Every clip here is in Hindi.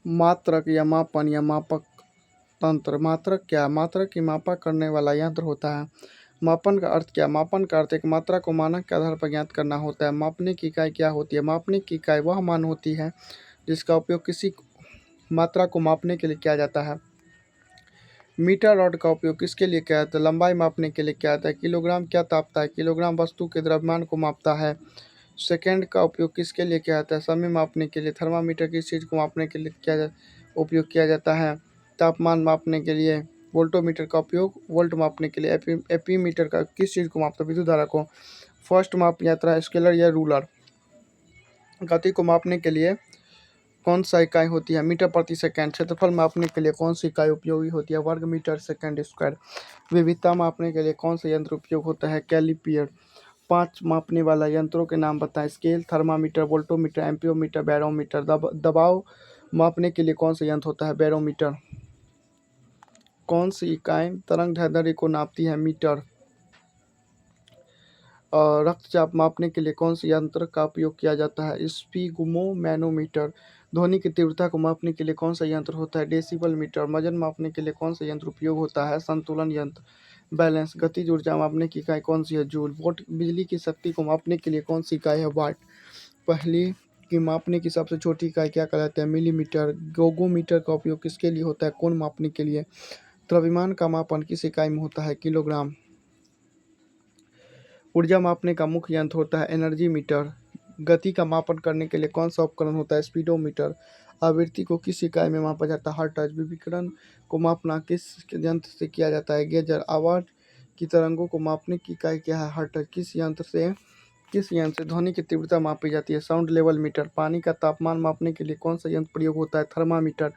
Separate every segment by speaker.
Speaker 1: मात्रक या मापन या मापक तंत्र। मात्रक क्या? मात्रक की मापा करने वाला यंत्र होता है। मापन का अर्थ क्या? मापन का अर्थ एक मात्रा को मानक के आधार पर ज्ञात करना होता है। मापने की इकाई क्या होती है? मापने की इकाई वह मान होती है जिसका उपयोग किसी मात्रा को मापने के लिए किया जाता है। मीटर रॉड का उपयोग किसके लिए किया जाता है? लंबाई मापने के लिए किया जाता है। किलोग्राम क्या तापता है? किलोग्राम वस्तु के द्रव्यमान को मापता है। सेकंड का उपयोग किसके लिए किया जाता है? समय मापने के लिए। थर्मामीटर किस चीज़ को मापने के लिए उपयोग किया जाता है? तापमान मापने के लिए। वोल्टोमीटर का उपयोग वोल्ट मापने के लिए। एपीमीटर का किस चीज़ को मापता है? विद्युत धारा को। फर्स्ट माप यात्रा स्केलर या रूलर। गति को मापने के लिए कौन सा इकाई होती है? मीटर प्रति सेकंड। क्षेत्रफल मापने के लिए कौन सी इकाई उपयोगी होती है? वर्ग मीटर सेकंड स्क्वायर। विविधता मापने के लिए कौन सा यंत्र उपयोग होता है? कैलिपर। 5 मापने वाला यंत्रों के नाम बताएं। Scale, thermometer, voltmeter, ammeter, barometer. दबाव मापने के लिए कौन सा यंत्र होता है? बैरोमीटर। कौन सी इकाई तरंग दैर्ध्य को नापती है? मीटर। और रक्तचाप मापने के लिए कौन से यंत्र का उपयोग किया जाता है? स्फिगमोमैनोमीटर। ध्वनि की तीव्रता को मापने के लिए कौन सा यंत्र होता है? Decibel meter. वजन मापने के लिए कौन सा यंत्र उपयोग होता है? संतुलन यंत्र। बैलेंस। गतिज ऊर्जा मापने की इकाई कौन सी है? जूल। वोट। बिजली की शक्ति को मापने के लिए कौन सी इकाई है? वाट। पहली की मापने की सबसे छोटी इकाई क्या कहलाती है? मिलीमीटर। गोगोमीटर का उपयोग किसके लिए होता है? कोण मापने के लिए। द्रव्यमान का मापन किस इकाई में होता है? किलोग्राम। ऊर्जा मापने का मुख्य यंत्र होता है एनर्जी मीटर। गति का मापन करने के लिए कौन सा उपकरण होता है? स्पीडोमीटर। आवृत्ति को किस इकाई में मापा जाता है? हर्ट्ज। विकिरण को मापना किस यंत्र से किया जाता है? गेजर। आवाज की तरंगों को मापने की इकाई क्या है? हर्ट्ज। किस यंत्र से ध्वनि की तीव्रता मापी जाती है? Sound level meter. पानी का तापमान मापने के लिए कौन सा यंत्र प्रयोग होता है? थर्मामीटर।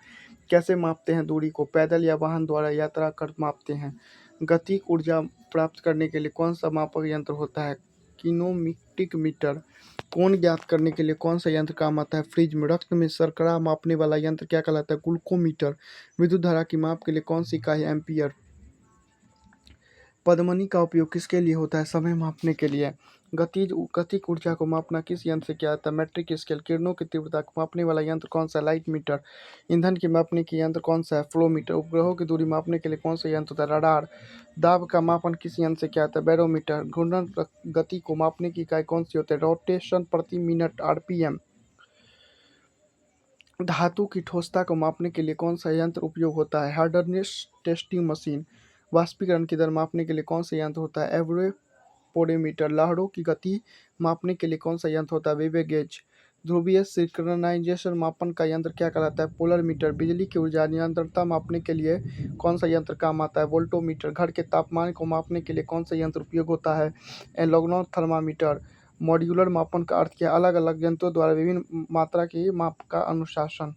Speaker 1: कैसे मापते हैं दूरी को? पैदल या वाहन द्वारा यात्रा कर मापते हैं। गतिक ऊर्जा प्राप्त करने के लिए कौन सा मापक यंत्र होता है? किनोमीट्रिक मीटर। कोण ज्ञात करने के लिए कौन सा यंत्र काम आता है? फ्रिज में। रक्त में शर्करा मापने वाला यंत्र क्या कहलाता है? ग्लूकोमीटर। विद्युत धारा की माप के लिए कौन सी इकाई है? एम्पियर। पदमनी का उपयोग किसके लिए होता है? समय मापने के लिए। गतिक ऊर्जा को मापना किस यंत्र से किया जाता है? Metric scale. किरणों की तीव्रता को मापने वाला यंत्र कौन सा है? Light metre. ईंधन की मापने की यंत्र कौन सा है? Flow meter. उपग्रहों की दूरी मापने के लिए कौन सा यंत्र होता है? रडार। दाब का मापन किस यंत्र से किया जाता है? बैरोमीटर। घूर्णन गति को मापने की इकाई कौन सी होती है? रोटेशन प्रति मिनट, आरपीएम। धातु की ठोसता को मापने के लिए कौन सा यंत्र उपयोग होता है? Hardness testing machine. वाष्पीकरण की दर मापने के लिए कौन सा यंत्र होता है? एवपोरोमीटर। लहरों की गति मापने के लिए कौन सा यंत्र होता है? वेवे गेज। ध्रुवीय सिंक्रोनाइजेशन मापन का यंत्र क्या कहलाता है? Polarimeter. बिजली की ऊर्जा निरंतरता मापने के लिए कौन सा यंत्र काम आता है? वोल्टोमीटर। घर के तापमान को मापने के लिए कौन सा यंत्र उपयोग होता है? Analogue thermometer. मॉड्यूलर मापन का अर्थ क्या है? अलग अलग यंत्रों द्वारा विभिन्न मात्रा की माप का अनुशासन।